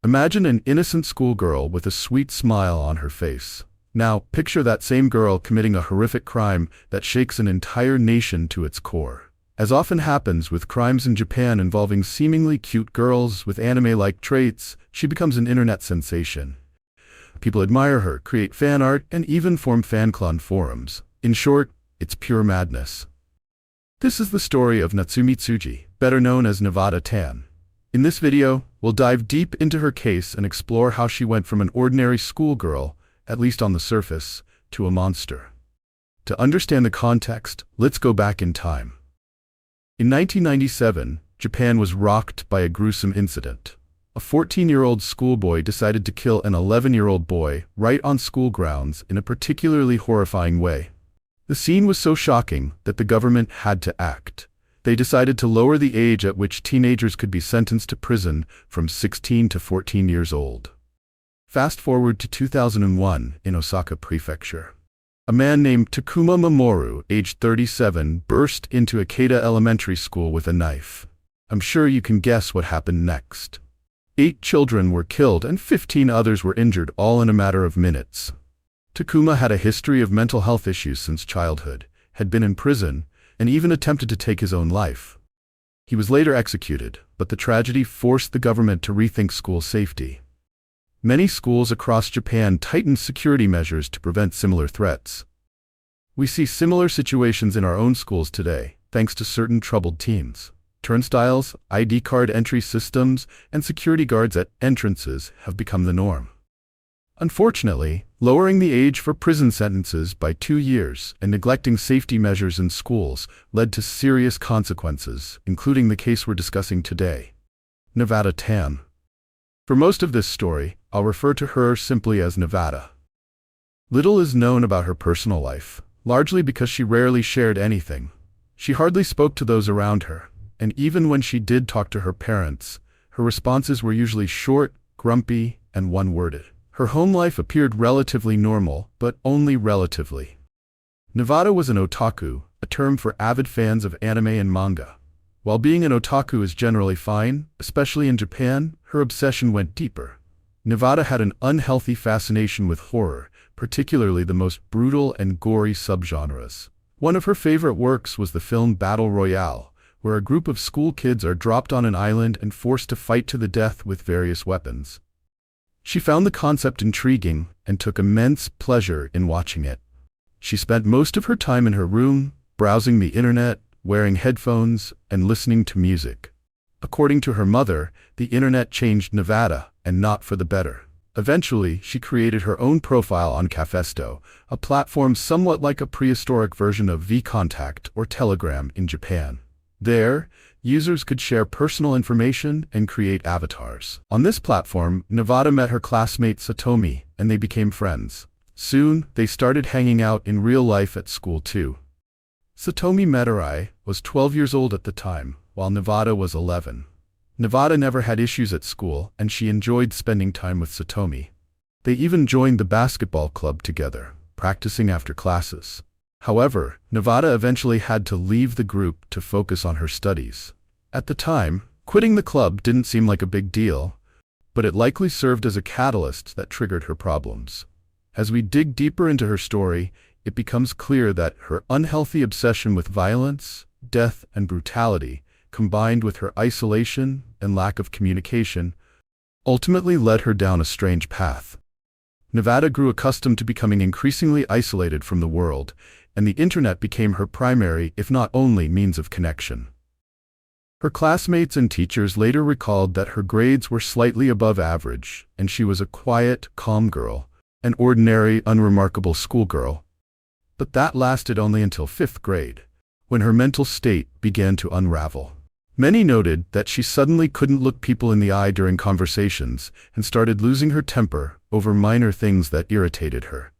Imagine an innocent schoolgirl with a sweet smile on her face. Now, picture that same girl committing a horrific crime that shakes an entire nation to its core. As often happens with crimes in Japan involving seemingly cute girls with anime-like traits, she becomes an internet sensation. People admire her, create fan art, and even form fan-clan forums. In short, it's pure madness. This is the story of Natsumi Tsuji, better known as Nevada Tan. In this video, we'll dive deep into her case and explore how she went from an ordinary schoolgirl, at least on the surface, to a monster. To understand the context, let's go back in time. In 1997, Japan was rocked by a gruesome incident. A 14-year-old schoolboy decided to kill an 11-year-old boy right on school grounds in a particularly horrifying way. The scene was so shocking that the government had to act. They decided to lower the age at which teenagers could be sentenced to prison from 16 to 14 years old. Fast forward to 2001 in Osaka Prefecture. A man named Takuma Mamoru, aged 37, burst into Akeda Elementary School with a knife. I'm sure you can guess what happened next. 8 children were killed and 15 others were injured, all in a matter of minutes. Takuma had a history of mental health issues since childhood, had been in prison, and even attempted to take his own life. He was later executed, but the tragedy forced the government to rethink school safety. Many schools across Japan tightened security measures to prevent similar threats. We see similar situations in our own schools today, thanks to certain troubled teens. Turnstiles, ID card entry systems, and security guards at entrances have become the norm. Unfortunately, lowering the age for prison sentences by 2 years and neglecting safety measures in schools led to serious consequences, including the case we're discussing today. Nevada Tan. For most of this story, I'll refer to her simply as Nevada. Little is known about her personal life, largely because she rarely shared anything. She hardly spoke to those around her, and even when she did talk to her parents, her responses were usually short, grumpy, and one-worded. Her home life appeared relatively normal, but only relatively. Nevada was an otaku, a term for avid fans of anime and manga. While being an otaku is generally fine, especially in Japan, her obsession went deeper. Nevada had an unhealthy fascination with horror, particularly the most brutal and gory subgenres. One of her favorite works was the film Battle Royale, where a group of school kids are dropped on an island and forced to fight to the death with various weapons. She found the concept intriguing and took immense pleasure in watching it. She spent most of her time in her room, browsing the internet, wearing headphones, and listening to music. According to her mother, the internet changed Nevada, and not for the better. Eventually, she created her own profile on Cafesto, a platform somewhat like a prehistoric version of VKontakte or Telegram in Japan. There, users could share personal information and create avatars. On this platform, Nevada met her classmate Satomi, and they became friends. Soon, they started hanging out in real life at school too. Satomi Meterai was 12 years old at the time, while Nevada was 11. Nevada never had issues at school, and she enjoyed spending time with Satomi. They even joined the basketball club together, practicing after classes. However, Nevada eventually had to leave the group to focus on her studies. At the time, quitting the club didn't seem like a big deal, but it likely served as a catalyst that triggered her problems. As we dig deeper into her story, it becomes clear that her unhealthy obsession with violence, death, and brutality, combined with her isolation and lack of communication, ultimately led her down a strange path. Nevada grew accustomed to becoming increasingly isolated from the world, and the internet became her primary, if not only, means of connection. Her classmates and teachers later recalled that her grades were slightly above average, and she was a quiet, calm girl, an ordinary, unremarkable schoolgirl. But that lasted only until 5th grade, when her mental state began to unravel. Many noted that she suddenly couldn't look people in the eye during conversations and started losing her temper over minor things that irritated her.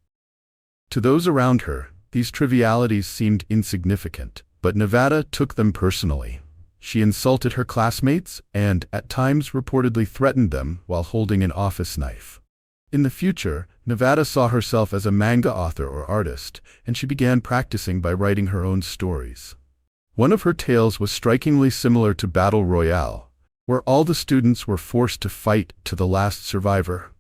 To those around her, these trivialities seemed insignificant, but Nevada took them personally. She insulted her classmates and, at times, reportedly threatened them while holding an office knife. In the future, Nevada saw herself as a manga author or artist, and she began practicing by writing her own stories. One of her tales was strikingly similar to Battle Royale, where all the students were forced to fight to the last survivor.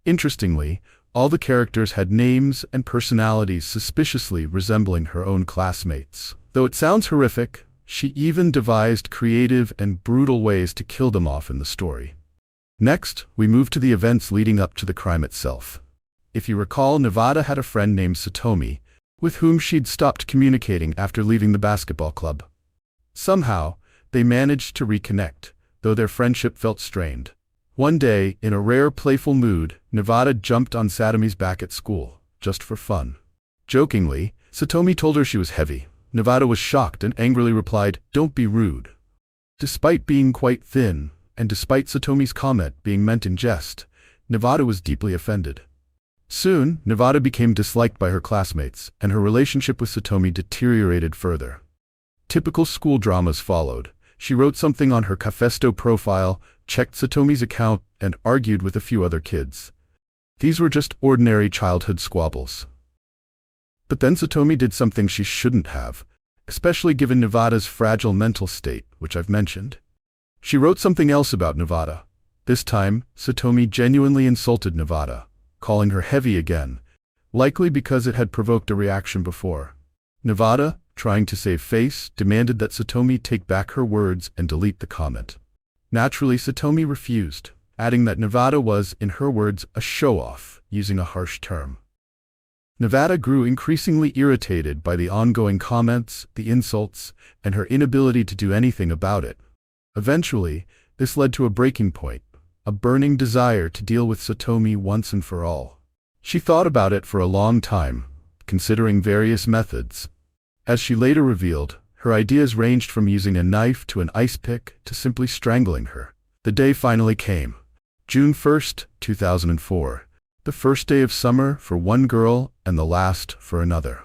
Interestingly, all the characters had names and personalities suspiciously resembling her own classmates. Though it sounds horrific, she even devised creative and brutal ways to kill them off in the story. Next, we move to the events leading up to the crime itself. If you recall, Nevada had a friend named Satomi, with whom she'd stopped communicating after leaving the basketball club. Somehow, they managed to reconnect, though their friendship felt strained. One day, in a rare playful mood, Nevada jumped on Satomi's back at school, just for fun. Jokingly, Satomi told her she was heavy. Nevada was shocked and angrily replied, "Don't be rude." Despite being quite thin, and despite Satomi's comment being meant in jest, Nevada was deeply offended. Soon, Nevada became disliked by her classmates, and her relationship with Satomi deteriorated further. Typical school dramas followed. She wrote something on her Cafesto profile, checked Satomi's account, and argued with a few other kids. These were just ordinary childhood squabbles. But then Satomi did something she shouldn't have, especially given Nevada's fragile mental state, which I've mentioned. She wrote something else about Nevada. This time, Satomi genuinely insulted Nevada, calling her heavy again, likely because it had provoked a reaction before. Nevada, trying to save face, demanded that Satomi take back her words and delete the comment. Naturally, Satomi refused, adding that Nevada was, in her words, a show-off, using a harsh term. Nevada grew increasingly irritated by the ongoing comments, the insults, and her inability to do anything about it. Eventually, this led to a breaking point, a burning desire to deal with Satomi once and for all. She thought about it for a long time, considering various methods. As she later revealed, her ideas ranged from using a knife to an ice pick to simply strangling her. The day finally came. June 1st, 2004. The first day of summer for one girl and the last for another.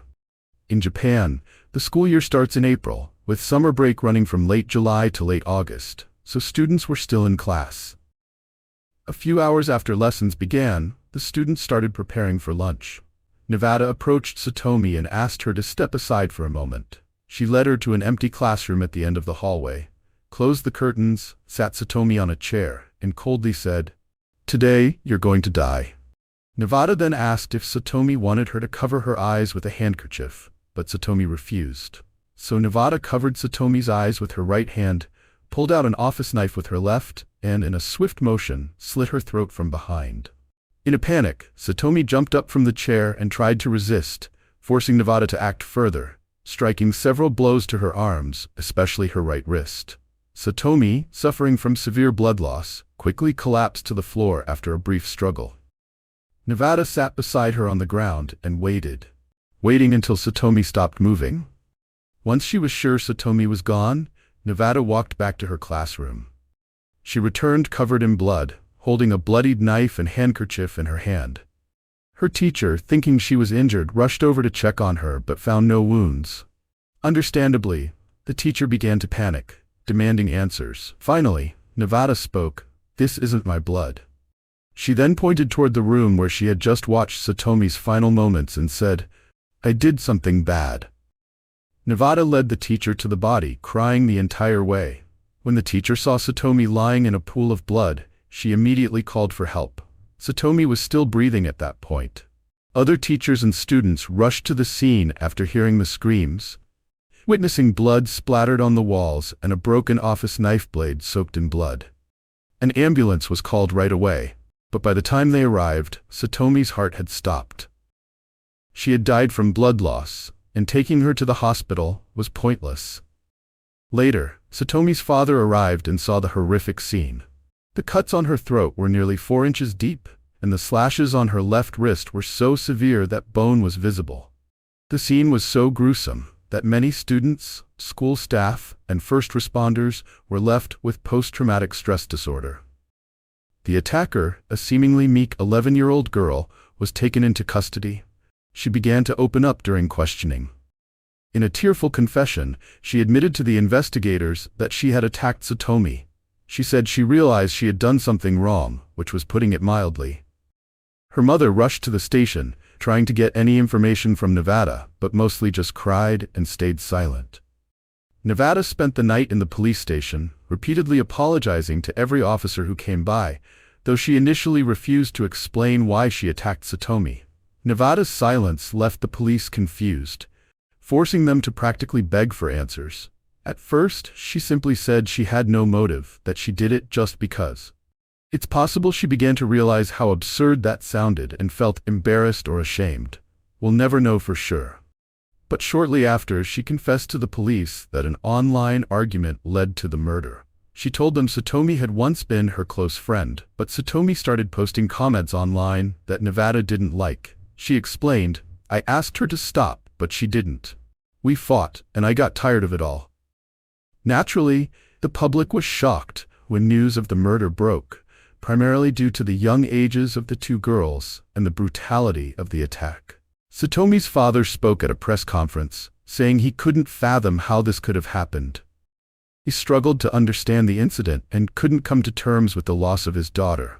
In Japan, the school year starts in April, with summer break running from late July to late August, so students were still in class. A few hours after lessons began, the students started preparing for lunch. Nevada approached Satomi and asked her to step aside for a moment. She led her to an empty classroom at the end of the hallway, closed the curtains, sat Satomi on a chair, and coldly said, "Today, you're going to die." Nevada then asked if Satomi wanted her to cover her eyes with a handkerchief, but Satomi refused. So Nevada covered Satomi's eyes with her right hand, pulled out an office knife with her left, and in a swift motion, slit her throat from behind. In a panic, Satomi jumped up from the chair and tried to resist, forcing Nevada to act further, striking several blows to her arms, especially her right wrist. Satomi, suffering from severe blood loss, quickly collapsed to the floor after a brief struggle. Nevada sat beside her on the ground and waited until Satomi stopped moving. Once she was sure Satomi was gone, Nevada walked back to her classroom. She returned covered in blood, holding a bloodied knife and handkerchief in her hand. Her teacher, thinking she was injured, rushed over to check on her but found no wounds. Understandably, the teacher began to panic, demanding answers. Finally, Nevada spoke, "This isn't my blood." She then pointed toward the room where she had just watched Satomi's final moments and said, "I did something bad." Nevada led the teacher to the body, crying the entire way. When the teacher saw Satomi lying in a pool of blood, she immediately called for help. Satomi was still breathing at that point. Other teachers and students rushed to the scene after hearing the screams, witnessing blood splattered on the walls and a broken office knife blade soaked in blood. An ambulance was called right away, but by the time they arrived, Satomi's heart had stopped. She had died from blood loss, and taking her to the hospital was pointless. Later, Satomi's father arrived and saw the horrific scene. The cuts on her throat were nearly 4 inches deep, and the slashes on her left wrist were so severe that bone was visible. The scene was so gruesome that many students, school staff, and first responders were left with post-traumatic stress disorder. The attacker, a seemingly meek 11-year-old girl, was taken into custody. She began to open up during questioning. In a tearful confession, she admitted to the investigators that she had attacked Satomi. She said she realized she had done something wrong, which was putting it mildly. Her mother rushed to the station, trying to get any information from Nevada, but mostly just cried and stayed silent. Nevada spent the night in the police station, repeatedly apologizing to every officer who came by, though she initially refused to explain why she attacked Satomi. Nevada's silence left the police confused, forcing them to practically beg for answers. At first, she simply said she had no motive, that she did it just because. It's possible she began to realize how absurd that sounded and felt embarrassed or ashamed. We'll never know for sure. But shortly after, she confessed to the police that an online argument led to the murder. She told them Satomi had once been her close friend, but Satomi started posting comments online that Nevada didn't like. She explained, "I asked her to stop, but she didn't. We fought, and I got tired of it all." Naturally, the public was shocked when news of the murder broke, primarily due to the young ages of the two girls and the brutality of the attack. Satomi's father spoke at a press conference, saying he couldn't fathom how this could have happened. He struggled to understand the incident and couldn't come to terms with the loss of his daughter.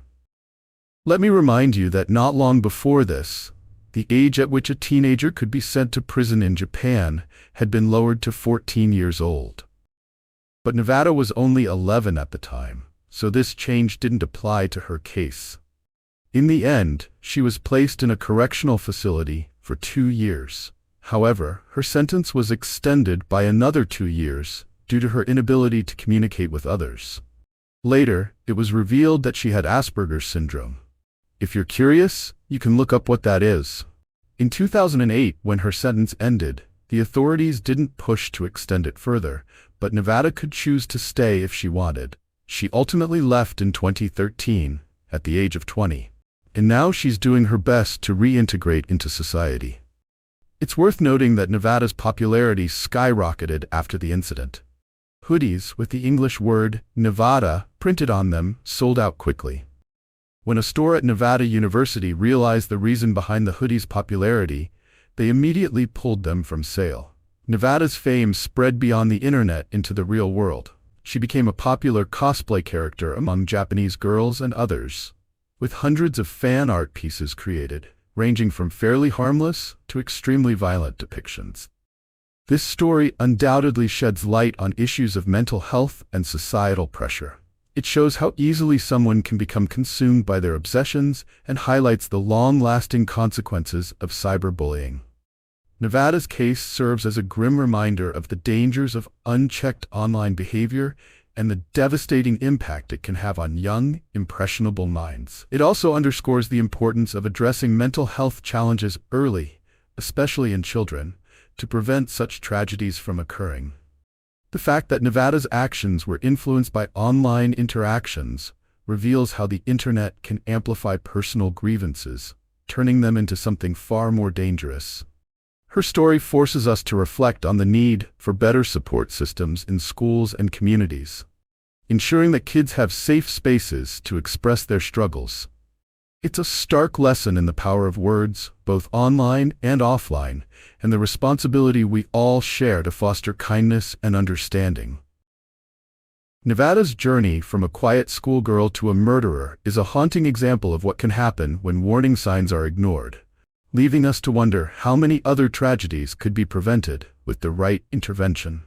Let me remind you that not long before this, the age at which a teenager could be sent to prison in Japan had been lowered to 14 years old. But Nevada was only 11 at the time, so this change didn't apply to her case. In the end, she was placed in a correctional facility for 2 years. However, her sentence was extended by another 2 years due to her inability to communicate with others. Later, it was revealed that she had Asperger's syndrome. If you're curious, you can look up what that is. In 2008, when her sentence ended, the authorities didn't push to extend it further, but Nevada could choose to stay if she wanted. She ultimately left in 2013, at the age of 20. And now she's doing her best to reintegrate into society. It's worth noting that Nevada's popularity skyrocketed after the incident. Hoodies with the English word Nevada printed on them sold out quickly. When a store at Nevada University realized the reason behind the hoodies' popularity, they immediately pulled them from sale. Nevada's fame spread beyond the internet into the real world. She became a popular cosplay character among Japanese girls and others, with hundreds of fan art pieces created, ranging from fairly harmless to extremely violent depictions. This story undoubtedly sheds light on issues of mental health and societal pressure. It shows how easily someone can become consumed by their obsessions and highlights the long-lasting consequences of cyberbullying. Nevada's case serves as a grim reminder of the dangers of unchecked online behavior and the devastating impact it can have on young, impressionable minds. It also underscores the importance of addressing mental health challenges early, especially in children, to prevent such tragedies from occurring. The fact that Nevada's actions were influenced by online interactions reveals how the internet can amplify personal grievances, turning them into something far more dangerous. Her story forces us to reflect on the need for better support systems in schools and communities, ensuring that kids have safe spaces to express their struggles. It's a stark lesson in the power of words, both online and offline, and the responsibility we all share to foster kindness and understanding. Nevada's journey from a quiet schoolgirl to a murderer is a haunting example of what can happen when warning signs are ignored, leaving us to wonder how many other tragedies could be prevented with the right intervention.